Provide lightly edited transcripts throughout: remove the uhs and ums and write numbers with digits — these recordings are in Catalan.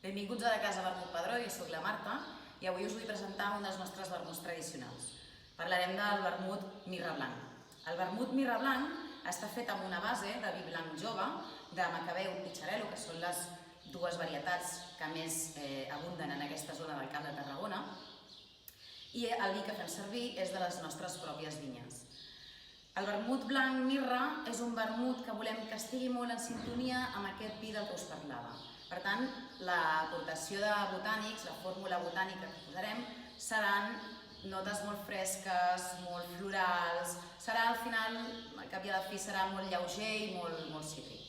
Benvinguts a la Casa Vermut Padró, jo soc la Marta i avui us vull presentar un dels nostres vermuts tradicionals. Parlarem del vermut mirra blanc. El vermut mirra blanc està fet amb una base de vi blanc jove, de macabeu i xarel·lo, que són les dues varietats que més abunden en aquesta zona del Camp de Tarragona, i el vi que fem servir és de les nostres pròpies vinyes. El vermut blanc mirra és un vermut que volem que estigui molt en sintonia amb aquest vi del que us parlava. Per tant, l'aportació de botànics, la fórmula botànica que posarem, seran notes molt fresques, molt florals, serà al final, al cap i a la fi, serà molt lleuger i molt cítric.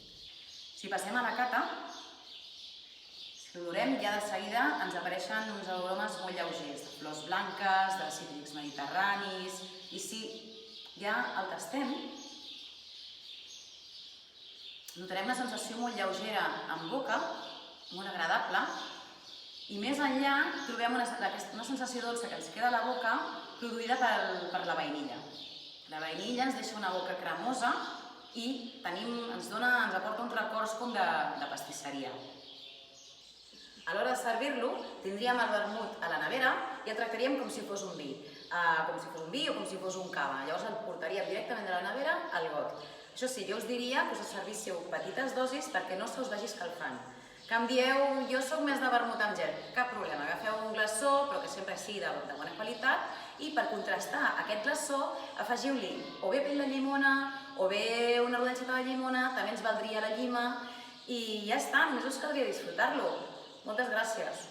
Si passem a la cata, si l'olorem, ja de seguida ens apareixen uns aromes molt lleugers, de flors blanques, de cítrics mediterranis, i si ja el tastem, notarem una sensació molt lleugera en boca, molt agradable, i més enllà trobem una sensació dolça que ens queda a la boca produïda per la vainilla. La vainilla ens deixa una boca cremosa i ens aporta uns records com de pastisseria. A l'hora de servir-lo, tindríem el vermut a la nevera i el tractaríem com si fos un vi. Com si fos un vi o com si fos un cava. Llavors el portaríem directament de la nevera al got. Això sí, jo us diria que us servíssiu petites dosis perquè no se us vagi escalfant. Que em dieu, jo soc més de vermut amb gel, cap problema, agafeu un glaçó, però que sempre sigui de bona qualitat, i per contrastar aquest glaçó afegiu-li o bé pell de llimona o bé una rodanxeta de llimona, també ens valdria la llima, i ja està, només us caldria disfrutar-lo. Moltes gràcies.